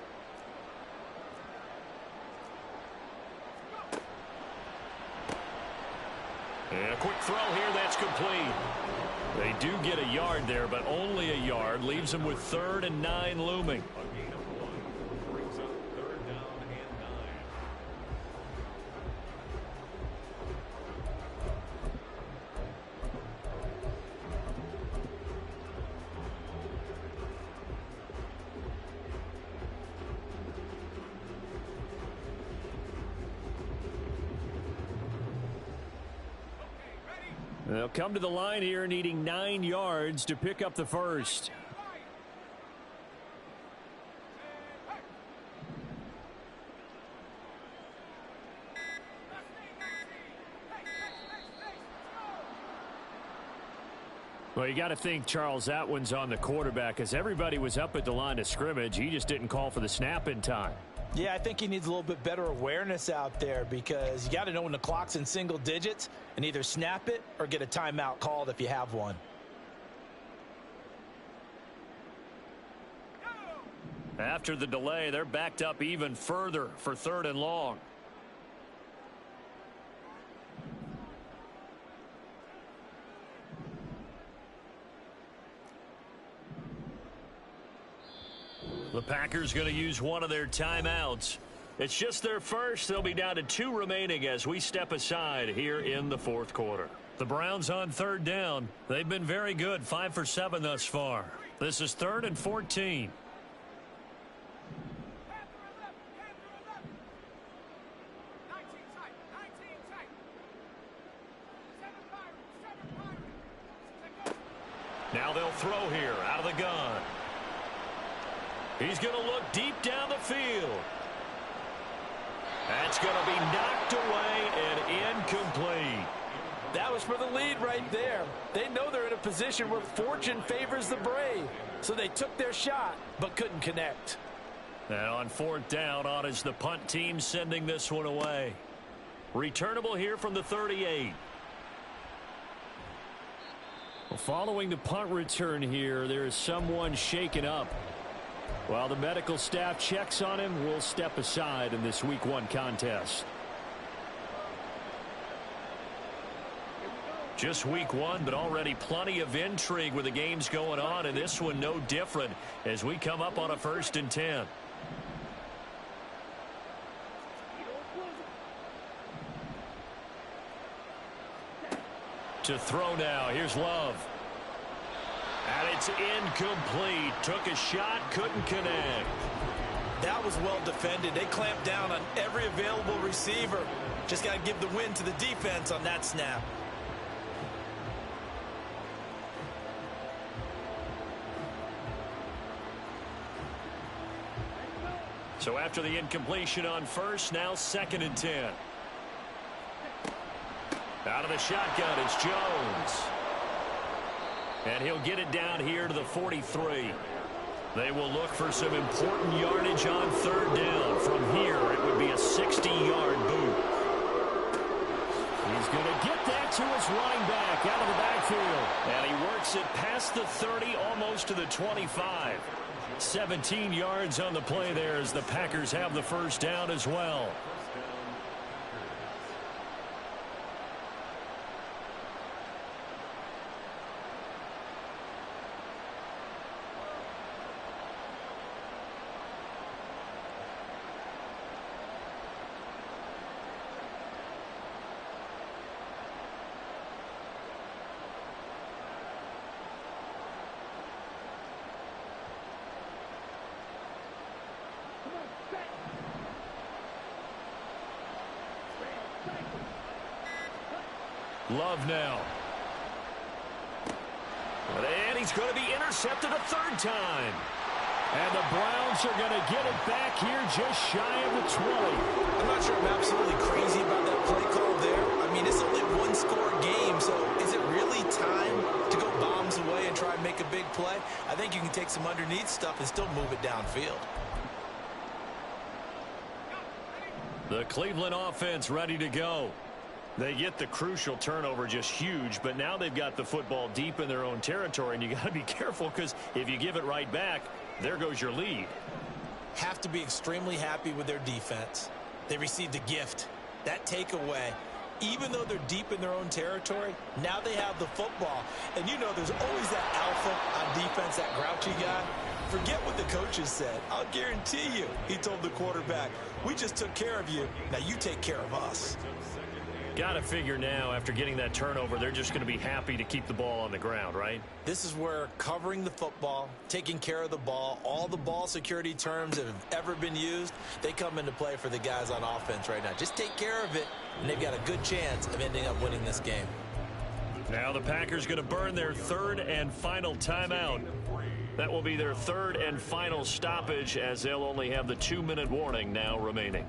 And a quick throw here, that's complete. They do get a yard there, but only a yard. Leaves them with 3rd and 9 looming. A gain of 1 brings up 3rd down and 9. They'll come to the line here needing 9 yards to pick up the first. Well, you got to think, Charles, that one's on the quarterback as everybody was up at the line of scrimmage. He just didn't call for the snap in time. Yeah, I think he needs a little bit better awareness out there because you got to know when the clock's in single digits and either snap it or get a timeout called if you have one. After the delay, they're backed up even further for 3rd and long. The Packers going to use one of their timeouts. It's just their first. They'll be down to 2 remaining as we step aside here in the 4th quarter. The Browns on 3rd down. They've been very good, 5 for 7 thus far. This is 3rd and 14. Now they'll throw here out of the gun. He's going to look deep down the field. That's going to be knocked away and incomplete. That was for the lead right there. They know they're in a position where fortune favors the brave. So they took their shot, but couldn't connect. And on 4th down, on is the punt team sending this one away. Returnable here from the 38. Well, following the punt return here, there is someone shaken up. While the medical staff checks on him, we'll step aside in this Week 1 contest. Just week 1, but already plenty of intrigue with the games going on, and this one no different as we come up on a 1st and 10. To throw now. Here's Love. And it's incomplete. Took a shot, couldn't connect. That was well defended. They clamped down on every available receiver. Just got to give the win to the defense on that snap. So after the incompletion on 1st, now 2nd and 10. Out of the shotgun, it's Jones. And he'll get it down here to the 43. They will look for some important yardage on 3rd down. From here, it would be a 60-yard boot. He's going to get that to his running back out of the backfield. And he works it past the 30, almost to the 25. 17 yards on the play there as the Packers have the 1st down as well. Love now. And he's going to be intercepted a 3rd time. And the Browns are going to get it back here just shy of the 20. I'm not sure I'm absolutely crazy about that play call there. I mean, it's only a 1-score game, so is it really time to go bombs away and try and make a big play? I think you can take some underneath stuff and still move it downfield. The Cleveland offense ready to go. They get the crucial turnover, just huge, but now they've got the football deep in their own territory, and you got to be careful because if you give it right back, there goes your lead. Have to be extremely happy with their defense. They received a gift. That takeaway, even though they're deep in their own territory, now they have the football. And you know there's always that alpha on defense, that grouchy guy. Forget what the coaches said. I'll guarantee you, he told the quarterback, we just took care of you. Now you take care of us. Got to figure now, after getting that turnover, they're just going to be happy to keep the ball on the ground, right? This is where covering the football, taking care of the ball, all the ball security terms that have ever been used, they come into play for the guys on offense right now. Just take care of it, and they've got a good chance of ending up winning this game. Now the Packers going to burn their 3rd and final timeout. That will be their 3rd and final stoppage, as they'll only have the 2-minute warning now remaining.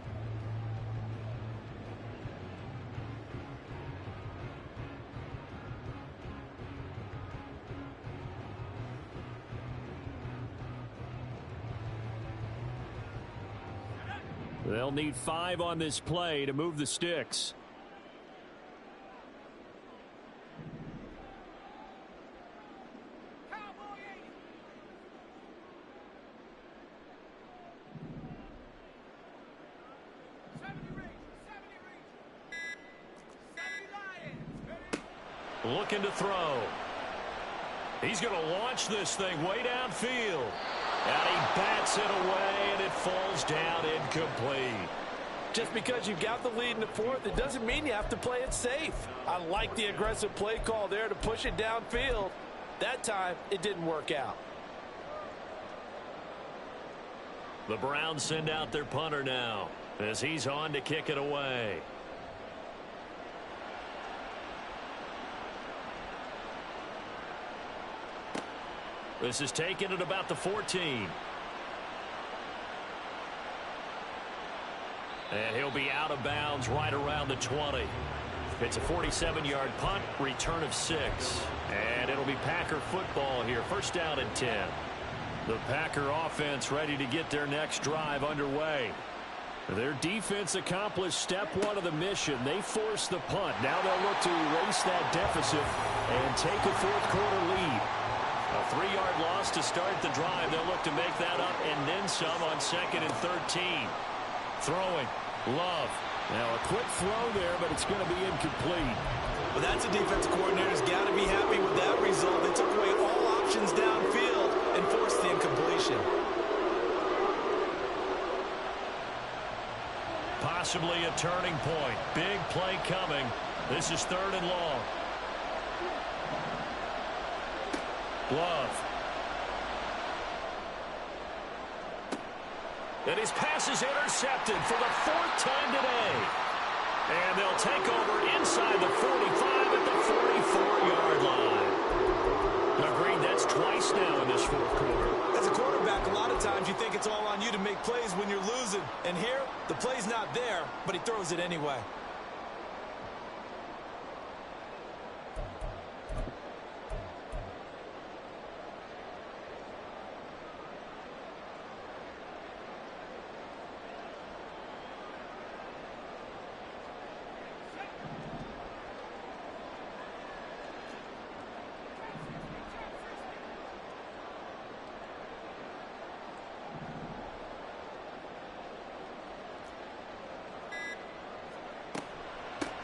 They'll need 5 on this play to move the sticks. Looking to throw. He's going to launch this thing way downfield. And he bats it away, and it falls down incomplete. Just because you've got the lead in the 4th, it doesn't mean you have to play it safe. I like the aggressive play call there to push it downfield. That time, it didn't work out. The Browns send out their punter now as he's on to kick it away. This is taken at about the 14. And he'll be out of bounds right around the 20. It's a 47-yard punt, return of 6. And it'll be Packer football here, 1st down and 10. The Packer offense ready to get their next drive underway. Their defense accomplished step 1 of the mission. They forced the punt. Now they'll look to erase that deficit and take a 4th quarter lead. A 3-yard loss to start the drive. They'll look to make that up and then some on 2nd and 13. Throwing. Love. Now a quick throw there, but it's going to be incomplete. Well, that's a defensive coordinator's got to be happy with that result. They took away all options downfield and forced the incompletion. Possibly a turning point. Big play coming. This is 3rd and long. Glove. And his pass is intercepted for the 4th time today. And they'll take over inside the 45 at the 44-yard line. Agreed, that's twice now in this 4th quarter. As a quarterback, a lot of times you think it's all on you to make plays when you're losing. And here, the play's not there, but he throws it anyway.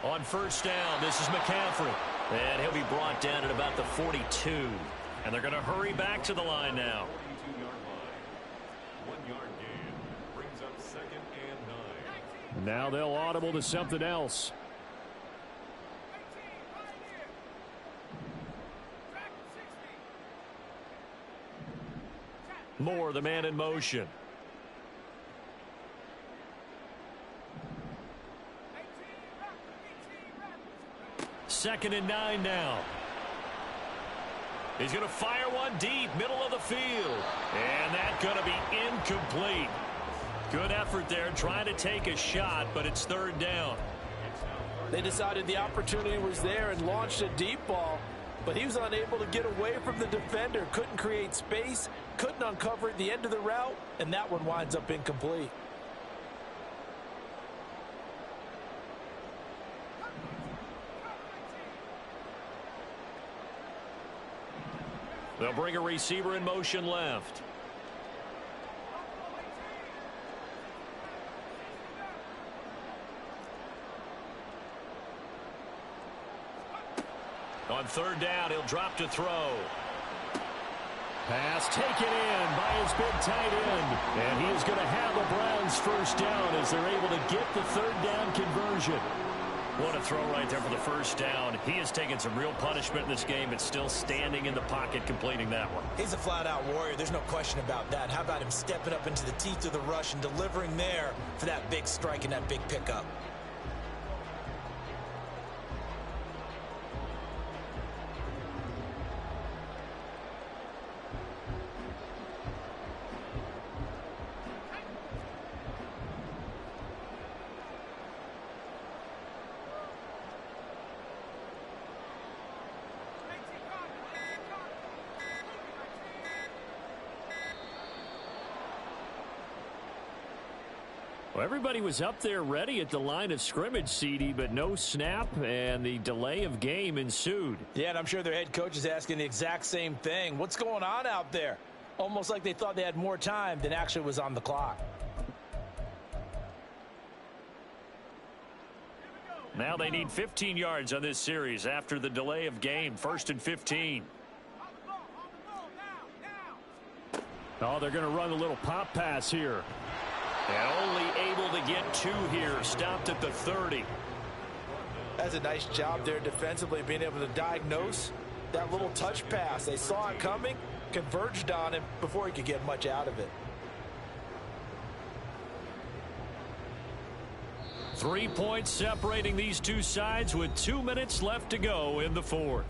On 1st down, this is McCaffrey. And he'll be brought down at about the 42. And they're going to hurry back to the line now. 42-yard line. 1-yard gain. Brings up 2nd and 9. Now they'll audible to something else. Moore, the man in motion. Second and 9 now. He's going to fire one deep, middle of the field. And that's going to be incomplete. Good effort there, trying to take a shot, but it's 3rd down. They decided the opportunity was there and launched a deep ball, but he was unable to get away from the defender, couldn't create space, couldn't uncover at the end of the route, and that one winds up incomplete. They'll bring a receiver in motion left. On 3rd down, he'll drop to throw. Pass taken in by his big tight end. And he is going to have the Browns 1st down as they're able to get the 3rd down conversion. What a throw right there for the 1st down. He has taken some real punishment in this game, but still standing in the pocket completing that one. He's a flat-out warrior. There's no question about that. How about him stepping up into the teeth of the rush and delivering there for that big strike and that big pickup? Well, everybody was up there ready at the line of scrimmage, CD, but no snap, and the delay of game ensued. Yeah, and I'm sure their head coach is asking the exact same thing. What's going on out there? Almost like they thought they had more time than actually was on the clock. Now they need 15 yards on this series after the delay of game. 1st and 15. Oh, they're going to run a little pop pass here. And only able to get 2 here. Stopped at the 30. That's a nice job there defensively, being able to diagnose that little touch pass. They saw it coming, converged on him before he could get much out of it. 3 points separating these two sides with 2 minutes left to go in the 4th.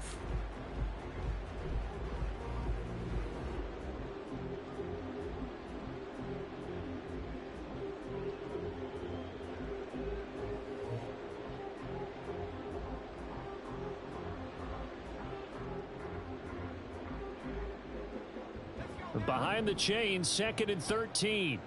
Behind the chain, 2nd and 13.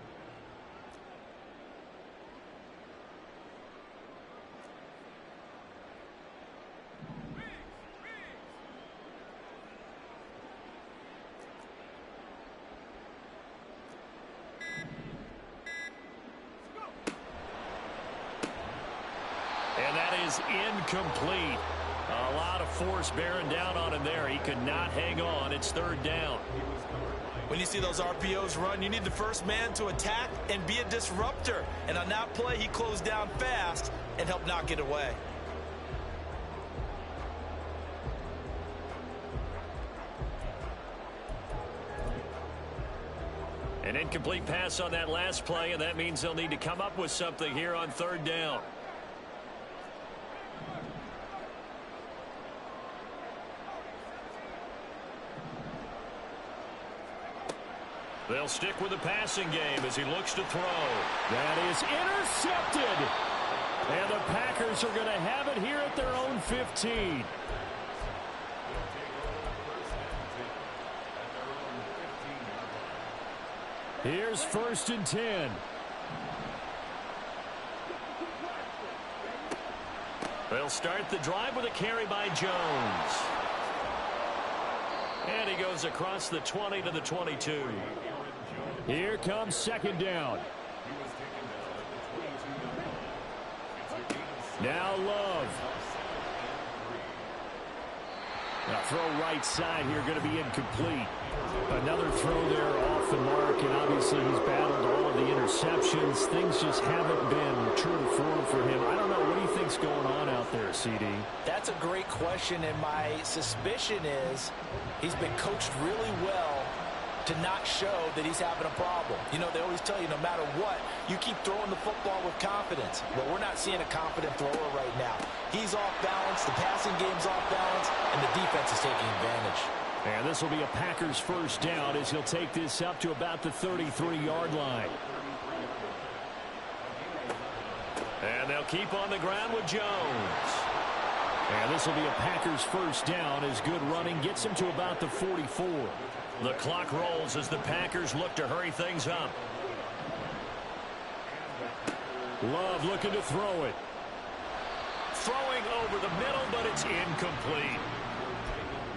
And that is incomplete. A lot of force bearing down on him there. He could not hang on. It's third down. When you see those RPOs run, you need the first man to attack and be a disruptor. And on that play, he closed down fast and helped knock it away. An incomplete pass on that last play, and that means they'll need to come up with something here on third down. They'll stick with the passing game as he looks to throw. That is intercepted. And the Packers are going to have it here at their own 15. Here's 1st and 10. They'll start the drive with a carry by Jones. And he goes across the 20 to the 22. Here comes 2nd down. Now Love. Now throw right side here, going to be incomplete. Another throw there off the mark, and obviously he's battled all of the interceptions. Things just haven't been true to form for him. I don't know. What do you think's going on out there, CD? That's a great question, and my suspicion is he's been coached really well to not show that he's having a problem. You know, they always tell you no matter what, you keep throwing the football with confidence. Well, we're not seeing a confident thrower right now. He's off balance, the passing game's off balance, and the defense is taking advantage. And this will be a Packers 1st down as he'll take this up to about the 33-yard line. And they'll keep on the ground with Jones. And this will be a Packers 1st down as good running gets him to about the 44. The clock rolls as the Packers look to hurry things up. Love looking to throw it. Throwing over the middle, but it's incomplete.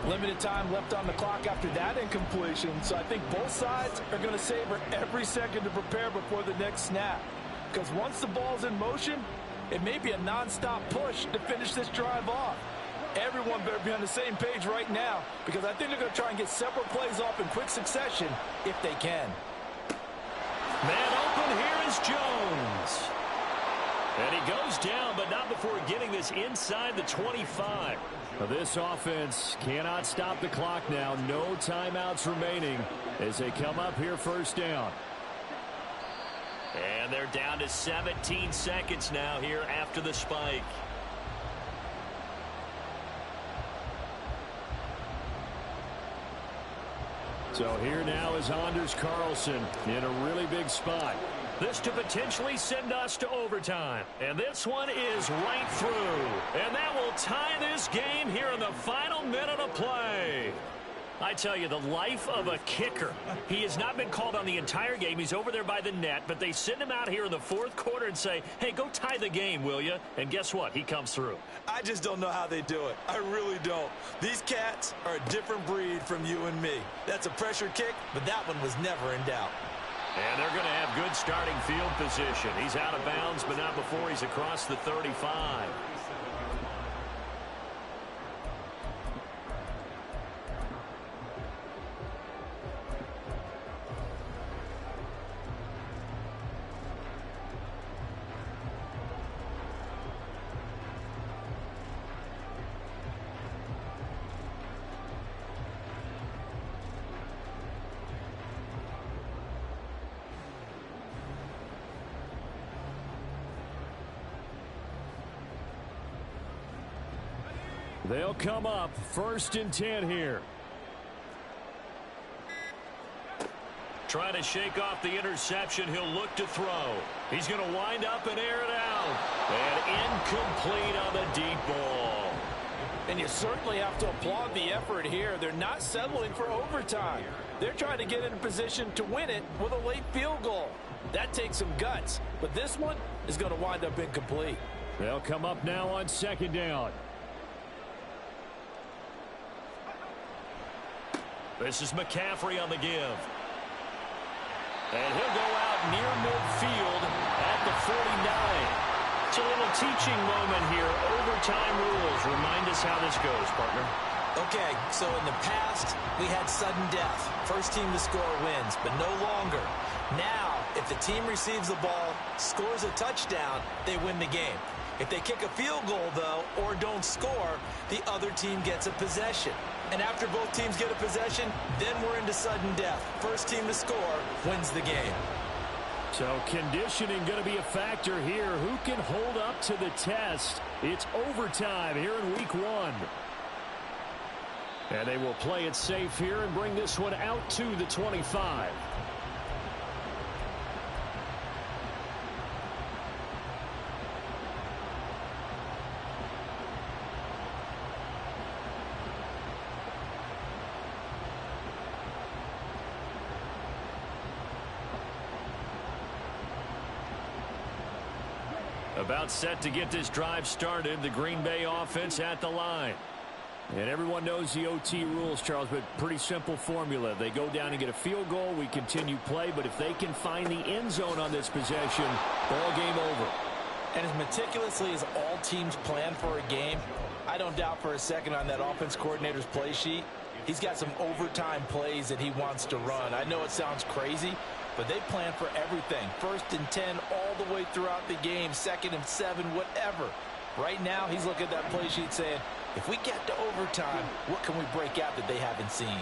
Limited time left on the clock after that incompletion, so I think both sides are going to savor every second to prepare before the next snap. Because once the ball's in motion, it may be a nonstop push to finish this drive off. Everyone better be on the same page right now, because I think they're going to try and get several plays off in quick succession if they can. Man open, here is Jones. And he goes down, but not before getting this inside the 25. This offense cannot stop the clock now. No timeouts remaining as they come up here 1st down. And they're down to 17 seconds now here after the spike. So here now is Anders Carlson in a really big spot. This to potentially send us to overtime. And this one is right through. And that will tie this game here in the final minute of play. I tell you, the life of a kicker. He has not been called on the entire game. He's over there by the net, but they send him out here in the 4th quarter and say, hey, go tie the game, will you? And guess what? He comes through. I just don't know how they do it. I really don't. These cats are a different breed from you and me. That's a pressure kick, but that one was never in doubt. And they're going to have good starting field position. He's out of bounds, but not before he's across the 35. They'll come up 1st and 10 here. Trying to shake off the interception. He'll look to throw. He's going to wind up and air it out. And incomplete on the deep ball. And you certainly have to applaud the effort here. They're not settling for overtime. They're trying to get in a position to win it with a late field goal. That takes some guts. But this one is going to wind up incomplete. They'll come up now on 2nd down. This is McCaffrey on the give. And he'll go out near midfield at the 49. It's a little teaching moment here. Overtime rules. Remind us how this goes, partner. Okay, so in the past, we had sudden death. First team to score wins, but no longer. Now, if the team receives the ball, scores a touchdown, they win the game. If they kick a field goal, though, or don't score, the other team gets a possession. And after both teams get a possession, then we're into sudden death. First team to score wins the game. So conditioning going to be a factor here. Who can hold up to the test? It's overtime here in week 1. And they will play it safe here and bring this one out to the 25. About set to get this drive started. The Green Bay offense at the line. And everyone knows the OT rules, Charles, but pretty simple formula. They go down and get a field goal. We continue play, but if they can find the end zone on this possession, ball game over. And as meticulously as all teams plan for a game, I don't doubt for a second on that offense coordinator's play sheet, he's got some overtime plays that he wants to run. I know it sounds crazy, but they plan for everything. 1st and 10 all the way throughout the game, 2nd and 7, whatever. Right now, he's looking at that play sheet saying, if we get to overtime, what can we break out that they haven't seen?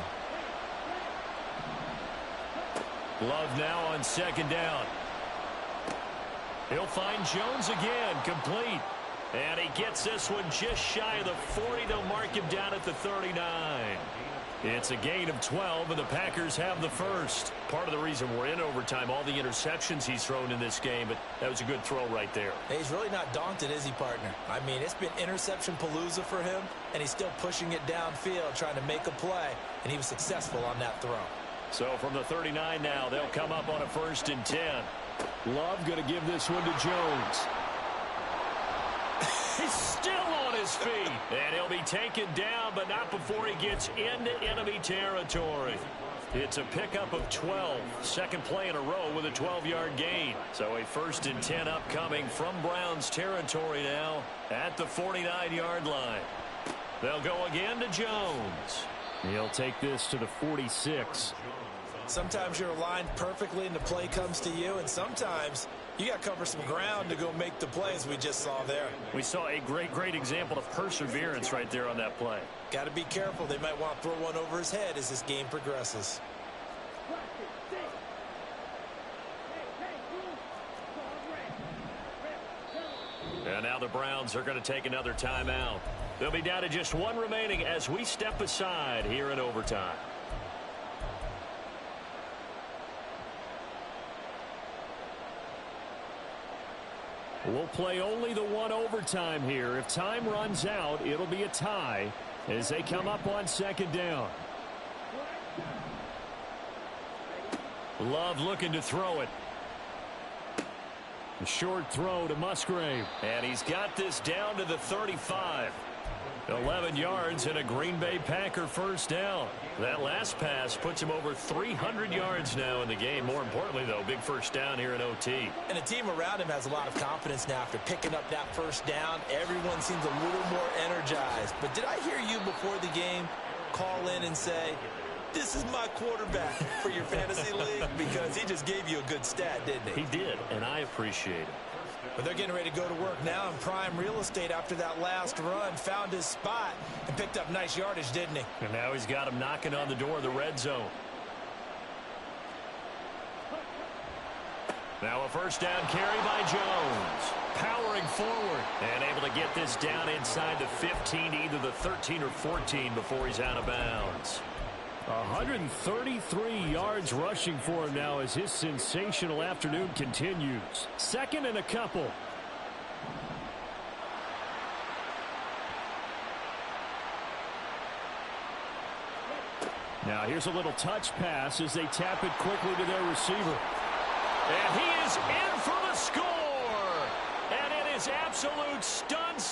Love now on 2nd down. He'll find Jones again, complete. And he gets this one just shy of the 40. They'll mark him down at the 39. It's a gain of 12, and the Packers have the first. Part of the reason we're in overtime, all the interceptions he's thrown in this game, but that was a good throw right there. Hey, he's really not daunted, is he, partner? I mean, it's been interception palooza for him, and he's still pushing it downfield, trying to make a play, and he was successful on that throw. So from the 39 now, they'll come up on a 1st and 10. Love going to give this one to Jones. He's still on his feet. And he'll be taken down, but not before he gets into enemy territory. It's a pickup of 12. 2nd play in a row with a 12-yard gain. So a 1st and 10 upcoming from Browns territory now at the 49-yard line. They'll go again to Jones. He'll take this to the 46. Sometimes you're aligned perfectly and the play comes to you, and sometimes you got to cover some ground to go make the plays we just saw there. We saw a great example of perseverance right there on that play. Got to be careful. They might want to throw one over his head as this game progresses. And now the Browns are going to take another timeout. They'll be down to just one remaining as we step aside here in overtime. We'll play only the one overtime here. If time runs out, it'll be a tie as they come up on 2nd down. Love looking to throw it. A short throw to Musgrave. And he's got this down to the 35. 11 yards and a Green Bay Packer 1st down. That last pass puts him over 300 yards now in the game. More importantly, though, big 1st down here in OT. And the team around him has a lot of confidence now after picking up that 1st down. Everyone seems a little more energized. But did I hear you before the game call in and say, this is my quarterback for your fantasy league? Because he just gave you a good stat, didn't he? He did, and I appreciate it. But they're getting ready to go to work now in prime real estate after that last run. Found his spot and picked up nice yardage, didn't he? And now he's got him knocking on the door of the red zone. Now a 1st down carry by Jones. Powering forward and able to get this down inside the 15, either the 13 or 14 before he's out of bounds. 133 yards rushing for him now as his sensational afternoon continues. 2nd and a couple. Now here's a little touch pass as they tap it quickly to their receiver. And he is in for the score. And it is absolute stuns.